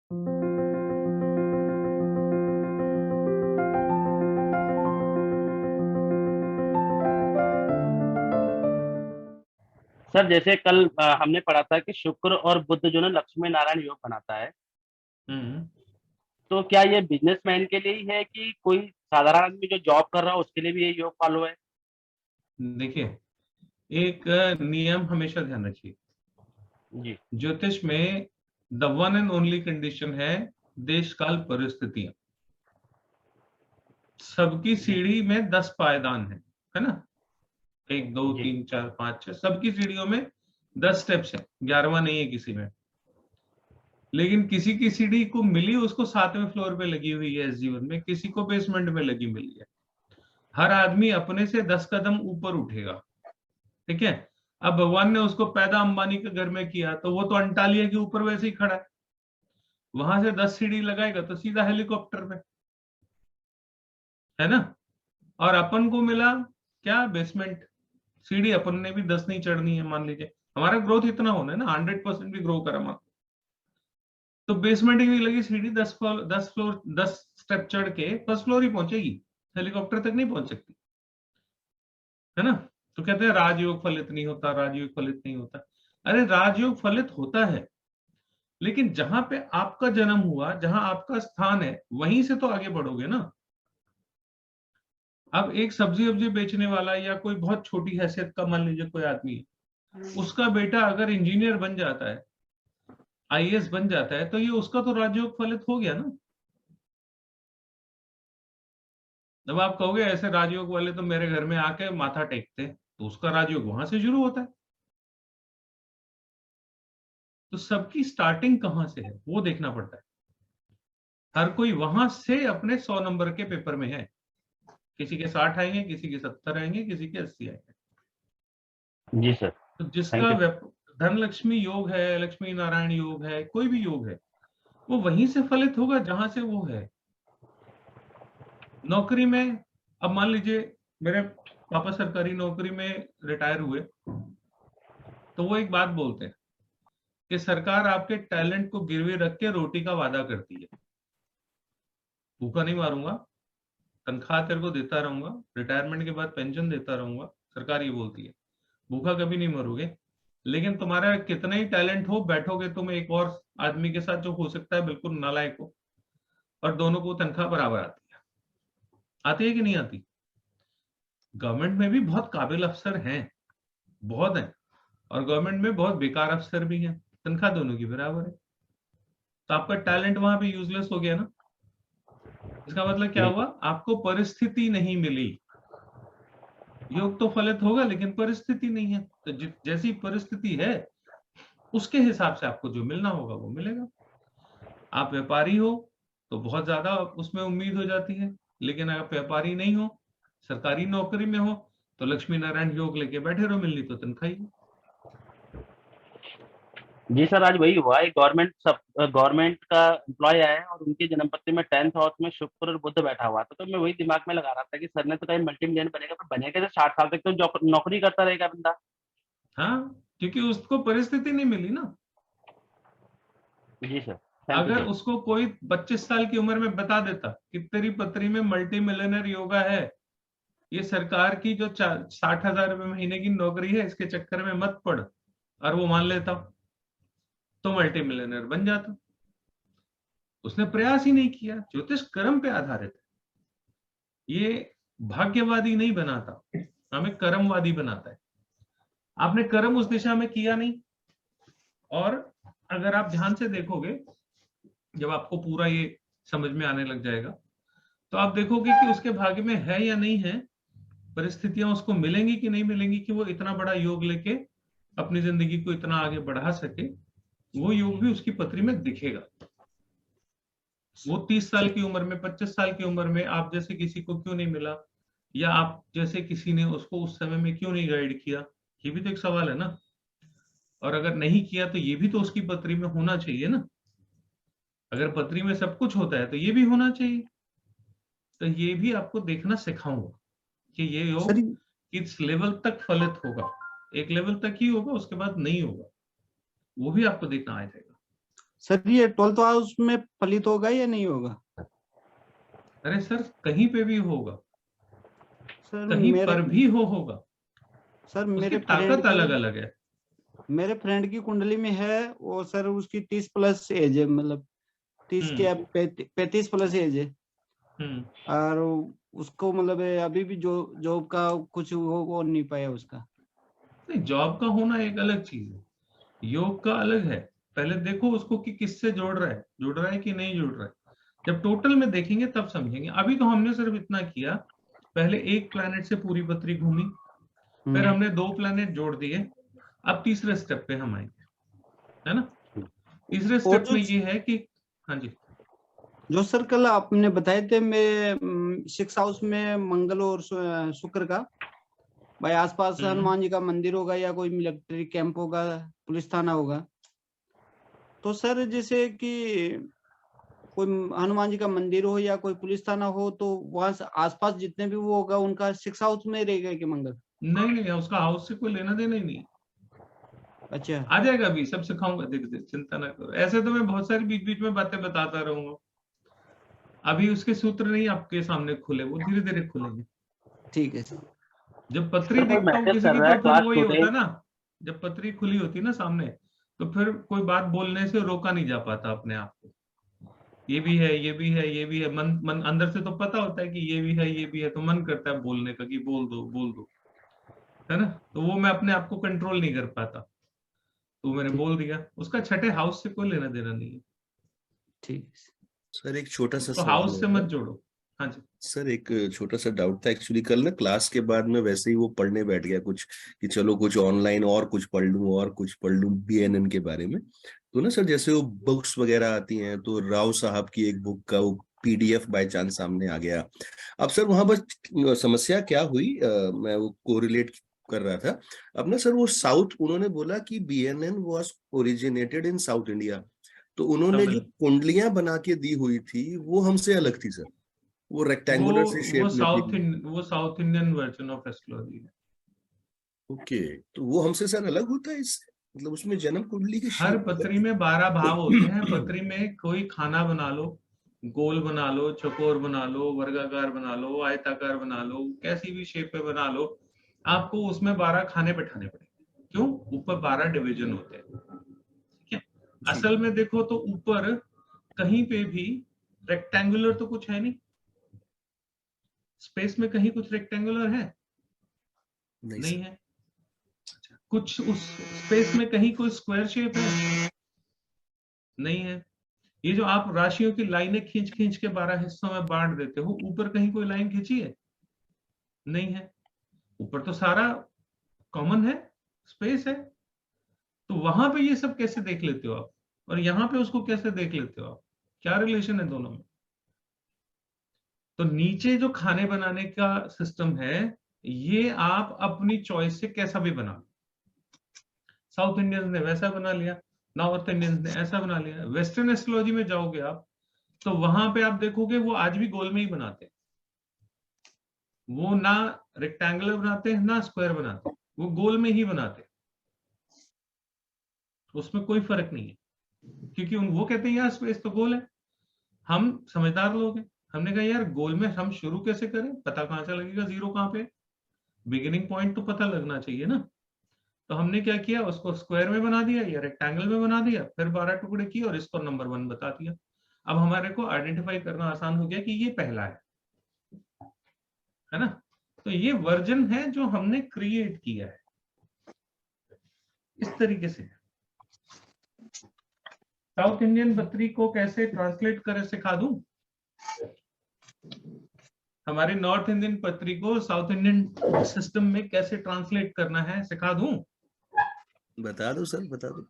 Sir जैसे कल हमने पढ़ा था कि शुक्र और बुध जो ना लक्ष्मी नारायण योग बनाता है। हम्म। तो क्या ये बिजनेसमैन के लिए ही है कि कोई साधारण आदमी जो जॉब कर रहा है उसके लिए भी ये योग फॉलो है? देखिए, एक नियम हमेशा ध्यान रखिए। जी। ज्योतिष में the one and only condition है देश काल परिस्थितियां। सबकी जी। सीढ़ी में 10 पायदान है ना? 1 2 3 जी। 4 5 6, सबकी सीढ़ियों में 10 स्टेप्स है, 11वां नहीं है किसी में। लेकिन किसी की सीढ़ी को मिली, उसको 7वें फ्लोर पे लगी हुई है इस जीवन में, किसी को बेसमेंट में लगी मिली है। हर आदमी अपने से 10 कदम ऊपर उठेगा। ठीक है। अब भगवान ने उसको पैदा अंबानी के घर में किया, तो वो तो अंटालिया के ऊपर वैसे ही खड़ा है। वहां से 10 सीढ़ी लगाएगा तो सीधा हेलीकॉप्टर में, है ना? और अपन को मिला क्या? बेसमेंट। सीढ़ी अपन ने भी 10 नहीं चढ़नी है, मान लीजिए हमारा ग्रोथ इतना होना है ना, 100% भी ग्रो करा मान, तो बेसमेंट की लगी सीढ़ी 10 फ्लोर 10 स्टेप चढ़ के फर्स्ट फ्लोर ही पहुंचेगी, हेलीकॉप्टर तक नहीं पहुंच सकती, है ना? तो कहते हैं राजयोग फलित नहीं होता, राजयोग फलित नहीं होता। अरे राजयोग फलित होता है, लेकिन जहां पे आपका जन्म हुआ, जहां आपका स्थान है, वहीं से तो आगे बढ़ोगे ना। अब एक सब्जी वब्जी बेचने वाला या कोई बहुत छोटी हैसियत का मान लीजिए कोई आदमी है, उसका बेटा अगर इंजीनियर बन जाता है, आईएएस बन जाता है, तो ये उसका तो राजयोग फलित हो गया ना। जब आप कहोगे ऐसे राजयोग वाले तो मेरे घर में आके माथा टेकते, तो उसका राजयोग वहां से शुरू होता है। तो सबकी स्टार्टिंग कहां से है वो देखना पड़ता है। हर कोई वहां से अपने 100 नंबर के पेपर में है। किसी के 60 आएंगे, किसी के 70 आएंगे, किसी के 80 आएंगे। जी सर। तो जिसका थैंक यू। धन लक्ष्मी योग है, लक्ष्मी नारायण योग है, कोई भी योग है, वो वहीं से फलित होगा जहां से वो है। नौकरी में, अब मान लीजिए मेरे पापा सरकारी नौकरी में रिटायर हुए, तो वो एक बात बोलते हैं कि सरकार आपके टैलेंट को गिरवी रख के रोटी का वादा करती है। भूखा नहीं मारूंगा, तनख्वाह तेरे को देता रहूंगा, रिटायरमेंट के बाद पेंशन देता रहूंगा, सरकार ये बोलती है। भूखा कभी नहीं मरोगे, लेकिन तुम्हारा कितना ही टैलेंट हो, बैठोगे तुम एक और आदमी के साथ जो हो सकता है बिल्कुल नालायक हो, और दोनों को तनख्वाह बराबर आती है कि नहीं आती? गवर्नमेंट में भी बहुत काबिल अफसर हैं, बहुत हैं, और गवर्नमेंट में बहुत बेकार अफसर भी हैं, तनख्वाह दोनों की बराबर है। तो आपका टैलेंट वहां पे यूजलेस हो गया ना। इसका मतलब क्या हुआ? बिल्कुल। आपको परिस्थिति नहीं मिली। योग तो फलित होगा, लेकिन परिस्थिति नहीं है, तो जैसी परिस्थिति है उसके हिसाब से आपको जो मिलना होगा वो मिलेगा। आप व्यापारी हो तो बहुत ज्यादा उसमें उम्मीद हो जाती है, लेकिन अगर आप व्यापारी नहीं हो, सरकारी नौकरी में हो, तो लक्ष्मी नारायण योग लेके बैठे रहो, मिलनी तो तनख्वाही है। जी सर, आज वही हुआ है। गवर्नमेंट का एम्प्लॉय आया है और उनकी जन्मपत्री में 10th हाउस में शुक्र और बुध बैठा हुआ था। तो मैं वही दिमाग में लगा रहा था कि सर ने तो कहीं मल्टी मिलियन बनेगा, पर बनेगा तो 60 साल तक तो नौकरी करता रहेगा बंदा। हाँ, क्योंकि उसको परिस्थिति नहीं मिली ना। जी सर। थैंक यू अगर सर। उसको कोई 25 साल की उम्र में बता देता कि तेरी पत्री में मल्टी मिलियनर योगा है, ये सरकार की जो 60,000 रुपए महीने की नौकरी है, इसके चक्कर में मत पड़, और वो मान लेता, तो मल्टी मिलियनर बन जाता। उसने प्रयास ही नहीं किया। ज्योतिष कर्म पे आधारित है, ये भाग्यवादी नहीं बनाता, हमें कर्मवादी बनाता है। आपने कर्म उस दिशा में किया नहीं। और अगर आप ध्यान से देखोगे, जब आपको पूरा ये समझ में आने लग जाएगा, तो आप देखोगे कि उसके भाग्य में है या नहीं है, परिस्थितियां उसको मिलेंगी कि नहीं मिलेंगी कि वो इतना बड़ा योग लेके अपनी जिंदगी को इतना आगे बढ़ा सके। वो योग भी उसकी पत्री में दिखेगा। वो 30 साल की उम्र में, 25 साल की उम्र में आप जैसे किसी को क्यों नहीं मिला, या आप जैसे किसी ने उसको उस समय में क्यों नहीं गाइड किया, ये भी तो एक सवाल है ना। और अगर नहीं किया तो ये भी तो उसकी पत्री में होना चाहिए ना। अगर पत्री में सब कुछ होता है तो ये भी होना चाहिए। तो ये भी आपको देखना सिखाऊंगा कि ये सर योग किस लेवल तक फलित होगा। एक लेवल तक ही होगा, उसके बाद नहीं होगा, वो भी आपको देखना आ जाएगा। सर ये 12th हाउस में फलित होगा या नहीं होगा? अरे सर कहीं पे भी होगा, सर कहीं मेरे पर भी होगा, सर उसकी मेरे फ्रेंड ताकत अलग की अलग है। मेरे फ्रेंड की कुंडली में है वो सर, उसकी 30 प्लस एज है, मतलब 30 हम्म के 35 प्लस एज है। हम्म और उसको मतलब अभी भी जो जॉब का कुछ वो नहीं पाया उसका। नहीं, जॉब का होना एक अलग चीज है, योग का अलग है। पहले देखो उसको कि किससे जुड़ रहा है कि नहीं जुड़ रहा है। जब टोटल में देखेंगे तब समझेंगे। अभी तो हमने सिर्फ इतना किया, पहले एक प्लैनेट से पूरी पृथ्वी घूमी, फिर हमने 2 प्लैनेट जोड़ दिए, अब तीसरे स्टेप पे हम आएंगे, है ना। तीसरे और स्टेप में ये है कि, हाँ जी, जो सर कल आपने बताए थे मैं 6 हाउस में मंगल और शुक्र का, भाई आसपास हनुमान जी का मंदिर होगा या कोई मिलिट्री कैंप होगा, पुलिस थाना होगा। तो सर जैसे कि कोई हनुमान जी का मंदिर हो या कोई पुलिस थाना हो, तो वहां से आसपास जितने भी वो होगा उनका 6 हाउस में रहेगा कि मंगल? नहीं नहीं, उसका हाउस से कोई लेना देना ही नहीं। अच्छा। आ जाएगा, अभी सब सिखाऊंगा, धीरे धीरे, चिंता ना करो। ऐसे तो मैं बहुत सारी बीच बीच में बातें बताता रहूंगा, अभी उसके सूत्र नहीं आपके सामने खुले, वो धीरे धीरे खुलेंगे। ठीक है सर। जब पत्री सर कोई दिखता हो मैसेज किसी कर की रहा है तो फिर क्लास वो ये टुडे। होता है ना, जब पत्री खुली होती ना सामने, तो फिर कोई बात बोलने से रोका नहीं जा पाता अपने आप को। ये भी है, ये भी है, ये भी है, मन मन अंदर से तो पता होता है कि ये भी है, ये भी है, तो मन करता है बोलने का कि बोल दो बोल दो, है ना। तो वो मैं अपने आप को कंट्रोल नहीं कर पाता, तो मैंने ठीक। बोल दिया। उसका छठे हाउस से कोई लेना देना नहीं है, ठीक है। सर एक छोटा सा उसको सवाल हाउस से है। मत जोड़ो। हाँ जी। सर एक छोटा सा डाउट था एक्चुअली, कल ना क्लास के बाद में वैसे ही वो पढ़ने बैठ गया कुछ, कि चलो कुछ ऑनलाइन और कुछ पढ़ लूं और कुछ पढ़ लूं बीएनएन के बारे में। तो ना सर जैसे वो बुक्स वगैरह आती हैं, तो राव साहब की एक बुक का वो पीडीएफ बाय चांस सामने आ गया। अब सर वहां बस समस्या क्या हुई, मैं वो कोरिलेट कर रहा था। अब ना सर वो साउथ, उन्होंने बोला कि BNN was originated in south India, तो उन्होंने जो तमिल। कुंडलियां बना के दी हुई थी वो हमसे अलग थी सर, वो वो रेक्टेंगुलर सी शेप में थी। वो south Indian version of astrology है। ओके, तो वो हमसे सर अलग होता है इससे, मतलब उसमें जन्म कुंडली की हर शेप पत्री अलग में 12 भाव होते हैं। थी। पत्री में कोई खाना बना लो, गोल बना लो, चौकोर बना लो, वर्गाकार बना लो, आयताकार बना लो, कैसी भी शेप में बना लो, आपको उसमें 12 खाने बैठाने पड़ेंगे। क्यों? ऊपर 12 डिवीजन होते हैं, ठीक है। जी असल में देखो तो ऊपर कहीं पे भी रेक्टेंगुलर तो कुछ है नहीं, स्पेस में कहीं कुछ रेक्टेंगुलर है? नहीं नहीं सर। है। कुछ उस स्पेस में कहीं कोई स्क्वायर शेप है? नहीं है। ये जो आप राशियों की लाइनें खींच खींच के 12 हिस्सों में बांट देते हो, ऊपर कहीं कोई लाइन खींची है? नहीं है। ऊपर तो सारा कॉमन है, स्पेस है। तो वहां पे ये सब कैसे देख लेते हो आप, और यहाँ पे उसको कैसे देख लेते हो आप? क्या रिलेशन है दोनों में? तो नीचे जो खाने बनाने का सिस्टम है, ये आप अपनी चॉइस से कैसा भी बना लो। साउथ इंडियंस ने वैसा बना लिया, नॉर्थ इंडियंस ने ऐसा बना लिया। वेस्टर्न एस्ट्रोलॉजी में जाओगे आप, तो वहां पे आप देखोगे वो आज भी गोल में ही बनाते हैं। वो ना रेक्टेंगुलर बनाते हैं ना स्क्वायर बनाते हैं, वो गोल में ही बनाते हैं। उसमें कोई फर्क नहीं है, क्योंकि वो कहते हैं यार स्पेस तो गोल है। हम समझदार लोग हैं, हमने कहा यार गोल में हम शुरू कैसे करें, पता कहां से लगेगा जीरो कहां पे, बिगिनिंग पॉइंट तो पता लगना चाहिए ना। तो हमने क्या किया, उसको स्क्वायर में बना दिया या रेक्टेंगल में बना दिया, फिर 12 टुकड़े किए और इसको नंबर 1 बता दिया। अब हमारे को आइडेंटिफाई करना आसान हो गया कि ये पहला है ना। तो ये वर्जन है जो हमने क्रिएट किया है, इस तरीके से। साउथ इंडियन पत्री को कैसे ट्रांसलेट करें सिखा दूं? हमारी नॉर्थ इंडियन पत्री को साउथ इंडियन सिस्टम में कैसे ट्रांसलेट करना है सिखा दूं? बता दो सर, बता दो।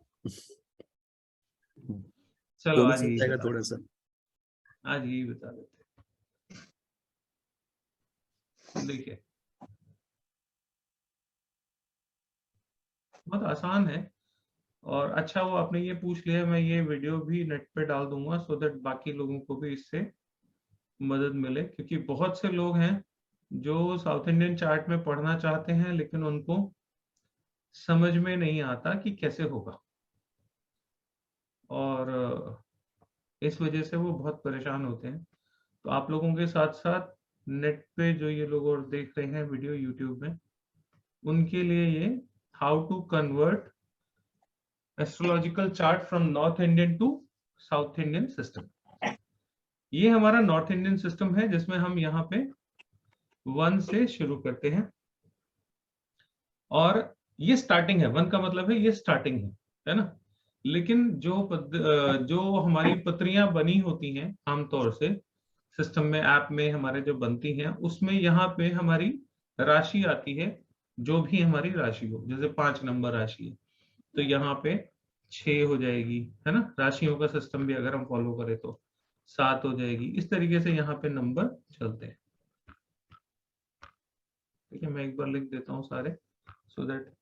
चलो वो भी आज यही समझाएगा बता थोड़ा देते सा। आज यही बता देते देखिए, बहुत आसान है। और अच्छा वो आपने ये पूछ लिया, मैं ये वीडियो भी नेट पे डाल दूंगा, सो दैट बाकी लोगों को भी इससे मदद मिले। क्योंकि बहुत से लोग हैं जो साउथ इंडियन चार्ट में पढ़ना चाहते हैं, लेकिन उनको समझ में नहीं आता कि कैसे होगा। और इस वजह से वो बहुत परेशान होते हैं। तो आप लोगों के साथ साथ नेट पे जो ये लोग और देख रहे हैं वीडियो यूट्यूब में, उनके लिए ये how to convert astrological chart from north Indian to south Indian system. ये हमारा नॉर्थ इंडियन सिस्टम है जिसमें हम यहाँ पे 1 से शुरू करते हैं, और ये स्टार्टिंग है। 1 का मतलब है ये स्टार्टिंग है ना। लेकिन जो हमारी पत्रियां बनी होती हैं आमतौर से सिस्टम में, ऐप में हमारे जो बनती हैं, उसमें यहाँ पे हमारी राशि आती है, जो भी हमारी राशि हो। जैसे 5 नंबर राशि है तो यहाँ पे 6 हो जाएगी, है ना। राशियों का सिस्टम भी अगर हम फॉलो करें तो 7 हो जाएगी। इस तरीके से यहाँ पे नंबर चलते हैं। ठीक है, मैं एक बार लिख देता हूँ सारे, सो दैट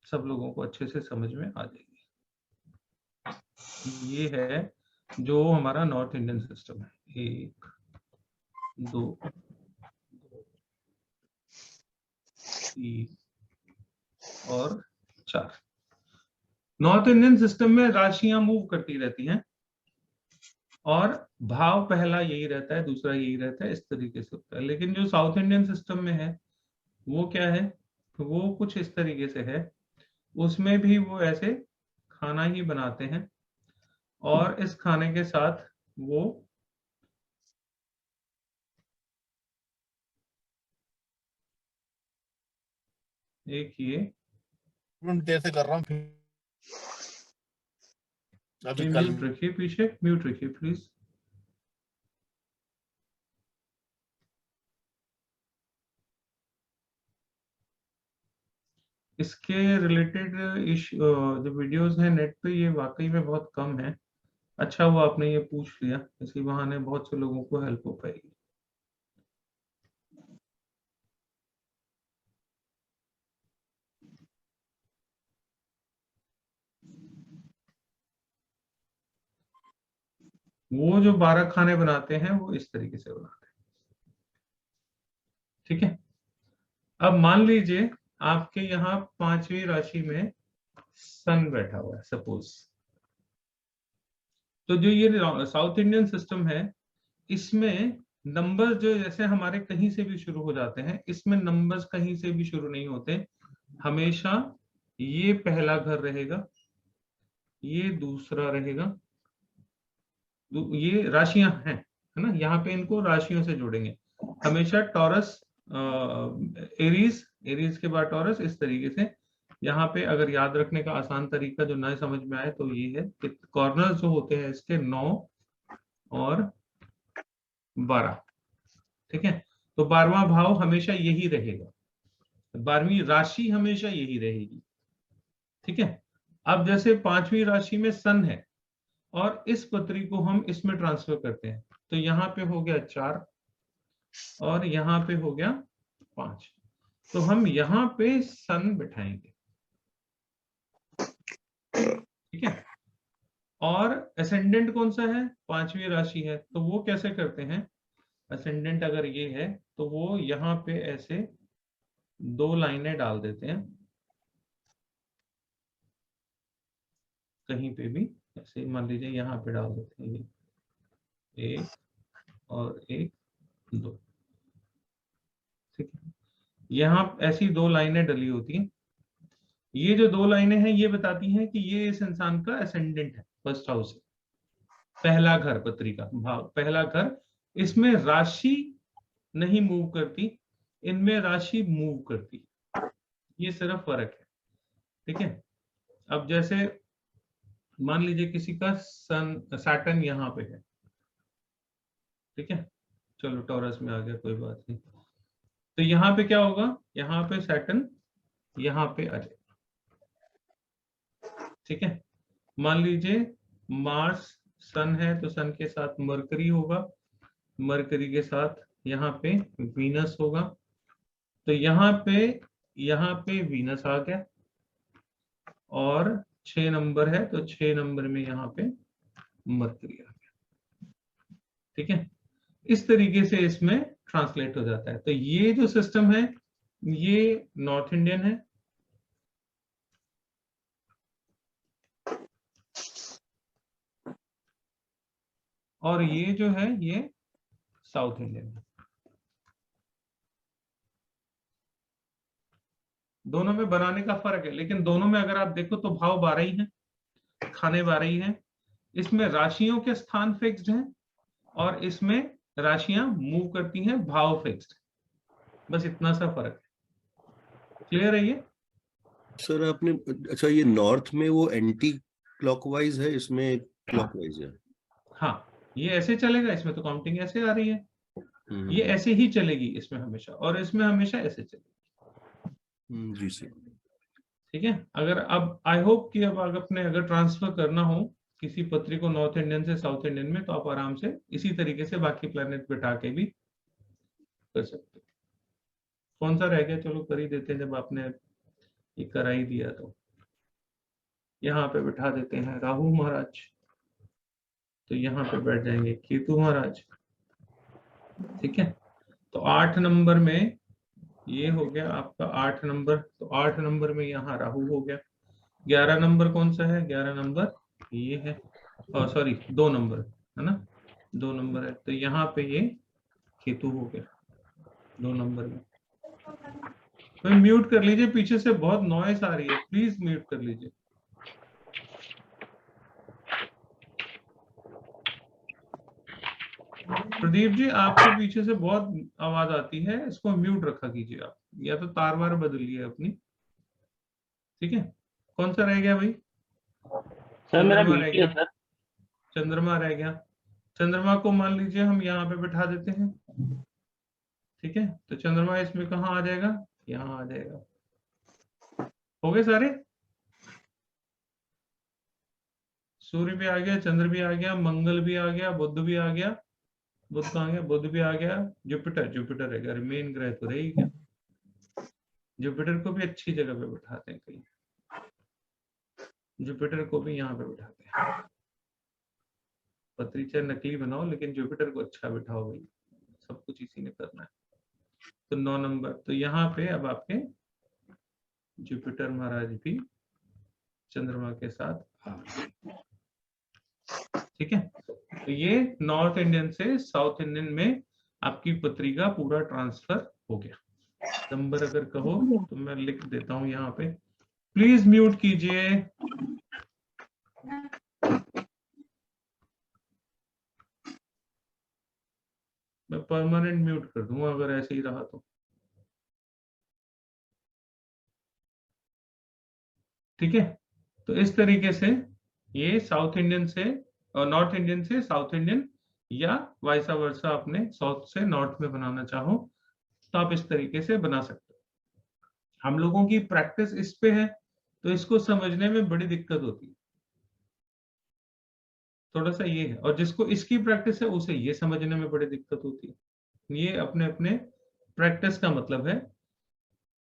सब लोगों को अच्छे से समझ में आ जाएगी। ये है जो हमारा नॉर्थ इंडियन सिस्टम है। 1 2 3 और 4। नॉर्थ इंडियन सिस्टम में राशियां मूव करती रहती हैं और भाव पहला यही रहता है, दूसरा यही रहता है, इस तरीके से होता है। लेकिन जो साउथ इंडियन सिस्टम में है वो क्या है, वो कुछ इस तरीके से है। उसमें भी वो ऐसे खाना ही बनाते हैं और इस खाने के साथ वो एक ये देर से कर रहा हूँ, अभी कल म्यूट रखिए, पीछे म्यूट रखिए प्लीज। इसके रिलेटेड जो वीडियोस हैं नेट पे, ये वाकई में बहुत कम है। अच्छा हुआ आपने ये पूछ लिया, इसी बहाने बहुत से लोगों को हेल्प हो पाएगी। वो जो 12 खाने बनाते हैं वो इस तरीके से बनाते हैं। ठीक है, अब मान लीजिए आपके यहाँ 5वीं राशि में सन बैठा हुआ है सपोज। तो जो ये साउथ इंडियन सिस्टम है, इसमें नंबर जो जैसे हमारे कहीं से भी शुरू हो जाते हैं, इसमें नंबर्स कहीं से भी शुरू नहीं होते। हमेशा ये पहला घर रहेगा, ये दूसरा रहेगा, ये राशियां हैं, है ना। यहाँ पे इनको राशियों से जोड़ेंगे हमेशा। टॉरस, एरीज, एरीज के बाद टॉरस, इस तरीके से। यहाँ पे अगर याद रखने का आसान तरीका जो नए समझ में आए तो ये है कि कॉर्नर्स जो होते हैं इसके 9 और 12। ठीक है, तो 12वां भाव हमेशा यही रहेगा, 12वीं राशि हमेशा यही रहेगी। ठीक है, अब जैसे 5वीं राशि में सन है और इस पत्री को हम इसमें ट्रांसफर करते हैं, तो यहाँ पे हो गया 4 और यहाँ पे हो गया 5। तो हम यहाँ पे सन बिठाएंगे। ठीक है, और असेंडेंट कौन सा है, 5वीं राशि है, तो वो कैसे करते हैं। असेंडेंट अगर ये है तो वो यहाँ पे ऐसे 2 लाइनें डाल देते हैं, कहीं पे भी ऐसे मान लीजिए यहाँ पे डाल देते हैं, ये 1 और 1 2। ठीक है, यहाँ ऐसी 2 लाइनें डली होती हैं। ये जो 2 लाइनें हैं ये बताती हैं कि ये इस इंसान का असेंडेंट है, फर्स्ट हाउस है, पहला घर, पत्री का भाव, पहला घर। इसमें राशि नहीं मूव करती, इनमें राशि मूव करती, ये सिर्फ फर्क है। ठीक है, अब जैसे मान लीजिए किसी का सन सैटर्न यहाँ पे है। ठीक है, चलो टॉरस में आ गया, कोई बात नहीं। तो यहाँ पे क्या होगा, यहाँ पे सैटर्न यहाँ पे आ जाएगा। ठीक है, मान लीजिए मार्स सन है तो सन के साथ मरकरी होगा, मरकरी के साथ यहाँ पे वीनस होगा। तो यहाँ पे वीनस आ गया और 6 नंबर है तो 6 नंबर में यहाँ पे मरकरी आ गया। ठीक है, इस तरीके से इसमें ट्रांसलेट हो जाता है। तो ये जो सिस्टम है ये नॉर्थ इंडियन है, और ये जो है ये साउथ इंडियन है। दोनों में बनाने का फर्क है, लेकिन दोनों में अगर आप देखो तो भाव 12 ही है, खाने 12 ही है। इसमें राशियों के स्थान फिक्स्ड हैं और इसमें राशियां मूव करती हैं, भाव फिक्स्ड। बस इतना सा फर्क है। क्लियर है ये? सर आपने, अच्छा ये नॉर्थ में वो एंटी क्लॉकवाइज है, इसमें क्लॉकवाइज है। हाँ, ये ऐसे चलेगा, इसमें तो काउंटिंग ऐसे आ रही है, ये ऐसे ही चलेगी इसमें हमेशा, और इसमें हमेशा ऐसे चलेगी। जी सर। ठीक है। अगर अब आई होप कि अब अपने अगर ट्रांसफर करना हो किसी पत्री को नॉर्थ इंडियन से साउथ इंडियन में, तो आप आराम से इसी तरीके से बाकी प्लैनेट बिठा के भी कर सकते हो। कौन सा रह गया, चलो कर ही देते हैं, जब आपने ये करा ही दिया तो यहाँ पे बिठा देते हैं राहु महाराज, तो यहाँ पे बैठ जाएंगे केतु महाराज। ठीक है, तो 8 नंबर में ये हो गया आपका 8 नंबर, तो 8 नंबर में यहाँ राहु हो गया। 11 नंबर कौन सा है, 11 नंबर ये है, और सॉरी 2 नंबर है ना, 2 नंबर है, तो यहाँ पे ये केतु हो गया 2 नंबर में। तो म्यूट कर लीजिए, पीछे से बहुत नॉइस आ रही है, प्लीज म्यूट कर लीजिए। प्रदीप जी, आपके पीछे से बहुत आवाज आती है, इसको म्यूट रखा कीजिए आप, या तो तार वार बदलिए अपनी। ठीक है, कौन सा रह गया भाई? सर मेरा चंद्रमा रह म्यूट है गया, सर। चंद्रमा रह गया। चंद्रमा को मान लीजिए हम यहाँ पे बिठा देते हैं। ठीक है, तो चंद्रमा इसमें कहाँ आ जाएगा, यहाँ आ जाएगा। हो गए सारे? सूर्य भी आ गया, चंद्र भी आ गया, मंगल भी आ गया, बुध भी आ गया। बुध कहाँ गया, बुध भी आ गया। जुपिटर, जुपिटर रहेगा, मेन ग्रह तो रही क्या। जुपिटर को भी अच्छी जगह पे बिठाते हैं कहीं, जुपिटर को भी यहाँ पे बिठाते हैं। पत्री चाहे नकली बनाओ, लेकिन जुपिटर को अच्छा बिठाओ भाई, सब कुछ इसी ने करना है। तो 9 नंबर, तो यहाँ पे अब आपके जुपिटर महाराज भी चंद्रमा के साथ आ गए। ठीक है, तो ये नॉर्थ इंडियन से साउथ इंडियन में आपकी पत्री का पूरा ट्रांसफर हो गया। नंबर अगर कहो तो मैं लिख देता हूं यहाँ पे, प्लीज म्यूट कीजिए। मैं परमानेंट म्यूट कर दूंगा अगर ऐसे ही रहा तो। ठीक है, तो इस तरीके से ये साउथ इंडियन से और नॉर्थ इंडियन से साउथ इंडियन, या वाइसा वर्सा अपने साउथ से नॉर्थ में बनाना चाहो तो आप इस तरीके से बना सकते हो। हम लोगों की प्रैक्टिस इस पे है, तो इसको समझने में बड़ी दिक्कत होती है, थोड़ा सा ये है। और जिसको इसकी प्रैक्टिस है उसे ये समझने में बड़ी दिक्कत होती है। ये अपने अपने प्रैक्टिस का मतलब है।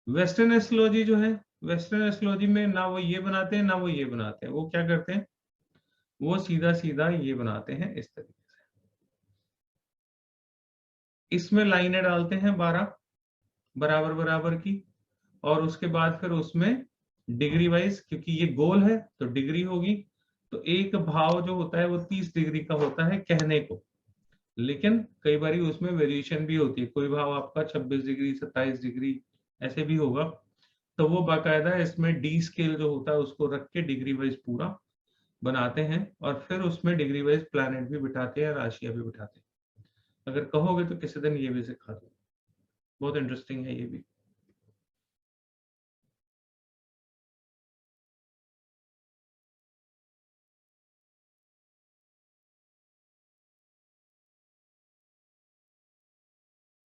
वेस्टर्न एस्ट्रोलॉजी जो है, वेस्टर्न एस्ट्रोलॉजी में ना वो ये बनाते हैं ना वो ये बनाते हैं, वो क्या करते हैं, वो सीधा सीधा ये बनाते हैं इस तरीके से। इसमें लाइनें डालते हैं 12 बराबर बराबर की, और उसके बाद फिर उसमें डिग्री वाइज, क्योंकि ये गोल है तो डिग्री होगी, तो एक भाव जो होता है वो 30 डिग्री का होता है कहने को, लेकिन कई बार उसमें वेरिएशन भी होती है, कोई भाव आपका 26 डिग्री 27 डिग्री ऐसे भी होगा, तो वो बाकायदा इसमें डी स्केल जो होता है उसको रख के डिग्री वाइज पूरा बनाते हैं, और फिर उसमें डिग्री वाइज प्लैनेट भी बिठाते हैं, राशियां भी बिठाते हैं। अगर कहोगे तो किसी दिन ये भी सिखा दो, बहुत इंटरेस्टिंग है ये भी।